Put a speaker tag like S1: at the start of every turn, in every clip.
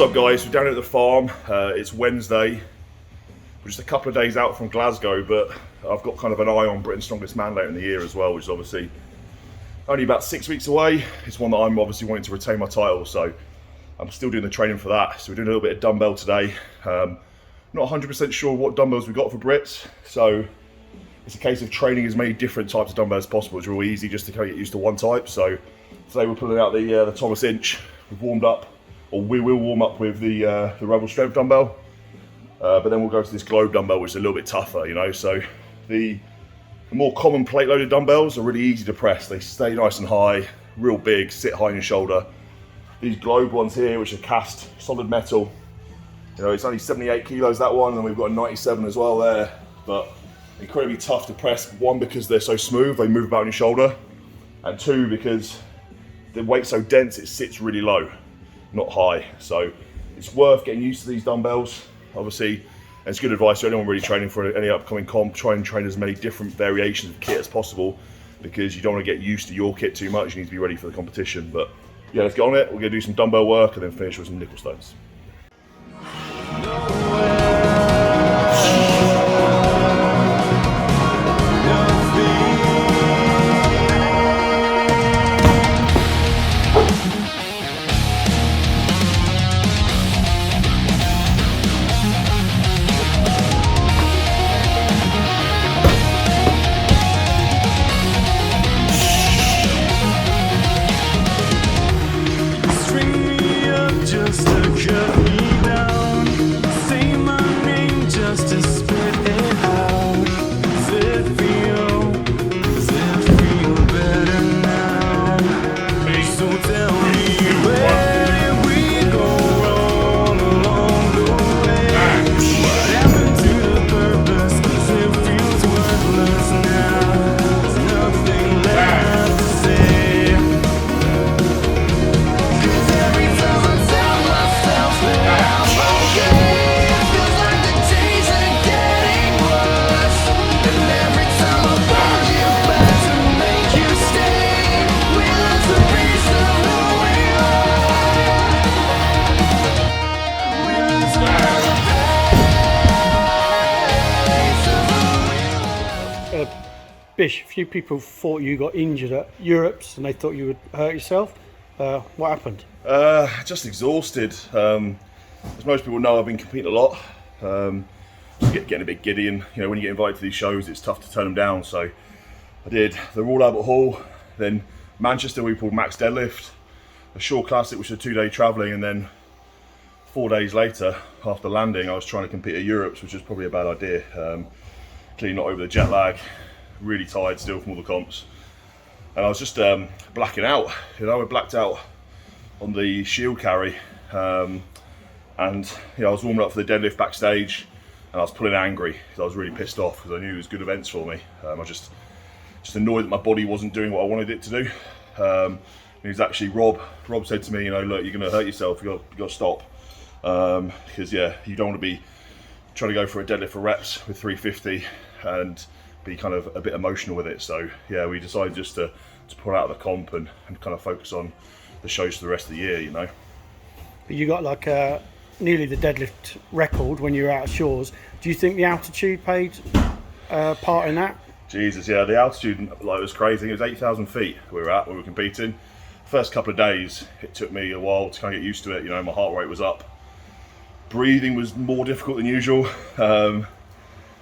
S1: up, guys? We're down at the farm. It's Wednesday. We're just a couple of days out from Glasgow, but I've got kind of an eye on Britain's Strongest Man later in the year as well, which is obviously only about 6 weeks away. It's one that I'm obviously wanting to retain my title, so I'm still doing the training for that. So we're doing a little bit of dumbbell today. Not 100% sure what dumbbells we got for Brits, so it's a case of training as many different types of dumbbells as possible. It's really easy just to kind of get used to one type. So today we're pulling out the Thomas Inch. We've warmed up, or we will warm up with the Rebel Strength dumbbell, but then we'll go to this Globe dumbbell, which is a little bit tougher, you know. So the more common plate loaded dumbbells are really easy to press. They stay nice and high, real big, sit high in your shoulder. These Globe ones here, which are cast solid metal, you know, it's only 78 kilos, that one, and then we've got a 97 as well there, but incredibly tough to press. One, because they're so smooth, they move about on your shoulder, and two, because the weight's so dense, it sits really low, not high. So it's worth getting used to these dumbbells, obviously, and it's good advice to anyone really training for any upcoming comp. Try and train as many different variations of kit as possible, because you don't want to get used to your kit too much. You need to be ready for the competition. But yeah, let's get on it. We're going to do some dumbbell work and then finish with some nickel stones.
S2: Bish, a few people thought you got injured at Europe's and they thought you would hurt yourself. What happened?
S1: Just exhausted. As most people know, I've been competing a lot. Getting a bit giddy, and you know, when you get invited to these shows, it's tough to turn them down. So I did the Royal Albert Hall, then Manchester we pulled max deadlift, a Shore Classic, which was 2 day travelling, and then 4 days later, after landing, I was trying to compete at Europe's, which was probably a bad idea. Clearly not over the jet lag. Really tired still from all the comps, and I was just blacking out. You know, I blacked out on the shield carry, and you know, I was warming up for the deadlift backstage, and I was pulling angry because I was really pissed off because I knew it was good events for me. I was just annoyed that my body wasn't doing what I wanted it to do. It was actually Rob said to me, you know, look, you're going to hurt yourself. You got to stop, because yeah, you don't want to be trying to go for a deadlift for reps with 350 and be kind of a bit emotional with it. So yeah, we decided just to pull out of the comp and kind of focus on the shows for the rest of the year, you know.
S2: You got like nearly the deadlift record when you were out of Shores. Do you think the altitude played part in that?
S1: Jesus, yeah, the altitude, like, it was crazy. It was 8,000 feet we were at when we were competing. First couple of days, it took me a while to kind of get used to it. You know, my heart rate was up. Breathing was more difficult than usual.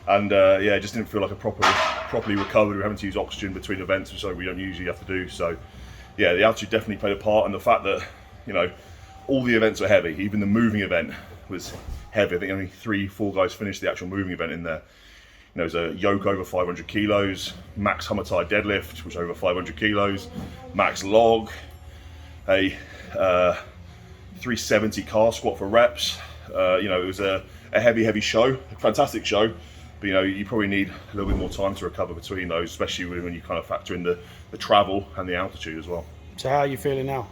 S1: Yeah, it just didn't feel like a properly recovered. We were having to use oxygen between events, which we don't usually have to do. So yeah, the altitude definitely played a part, and the fact that, you know, all the events were heavy. Even the moving event was heavy. I think only 3-4 guys finished the actual moving event in there. You know, there's a yoke over 500 kilos, max Hummer-Thai deadlift, which was over 500 kilos, max log, a 370 car squat for reps. You know, it was a heavy show, a fantastic show. But you know, you probably need a little bit more time to recover between those, especially when you kind of factor in the travel and the altitude as well.
S2: So how are you feeling now?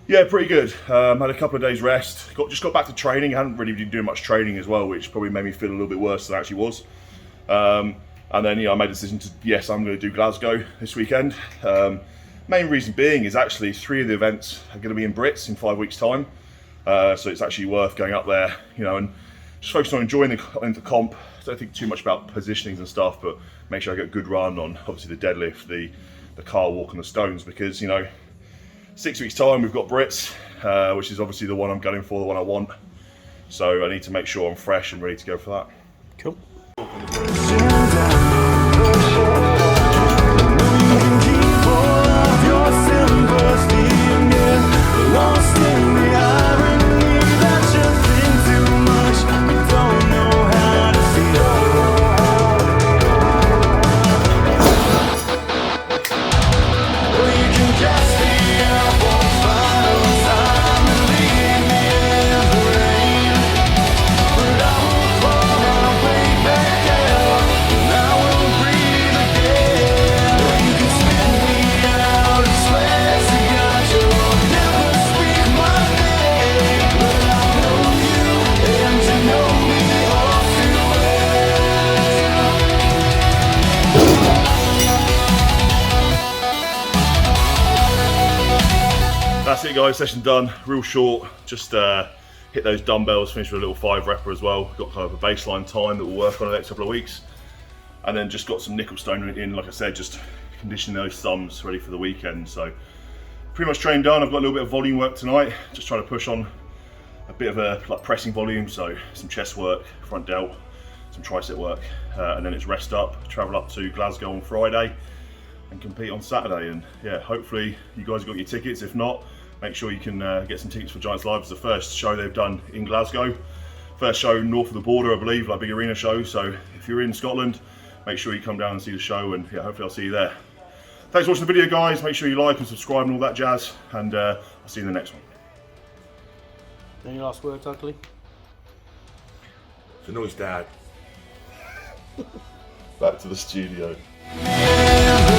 S1: Yeah, pretty good. Had a couple of days rest. Just got back to training. Hadn't really been doing much training as well, which probably made me feel a little bit worse than I actually was. And then, you know, I made a decision to, yes, I'm going to do Glasgow this weekend. Main reason being is actually 3 of the events are going to be in Brits in 5 weeks' time. So it's actually worth going up there, you know, and just focus on enjoying the comp. Don't think too much about positionings and stuff, but make sure I get a good run on obviously the deadlift, the car walk and the stones, because, you know, 6 weeks time we've got Brits, which is obviously the one I'm going for, the one I want. So I need to make sure I'm fresh and ready to go for that.
S2: Cool.
S1: That's it guys, session done, real short, just hit those dumbbells, finish with a little 5 repper as well. Got kind of a baseline time that we'll work on in the next couple of weeks. And then just got some nickel stone in, like I said, just conditioning those thumbs ready for the weekend. So pretty much trained done. I've got a little bit of volume work tonight, just trying to push on a bit of a pressing volume, so some chest work, front delt, some tricep work, and then it's rest up, travel up to Glasgow on Friday and compete on Saturday. And yeah, hopefully you guys got your tickets. If not, make sure you can get some tickets for Giants Live. It's the first show they've done in Glasgow. First show north of the border, I believe, like big arena show. So if you're in Scotland, make sure you come down and see the show, and yeah, hopefully I'll see you there. Thanks for watching the video guys. Make sure you like and subscribe and all that jazz, and I'll see you in the next one.
S2: Any last words, Ugly?
S1: So no, it's Dad. Back to the studio.
S3: Yeah.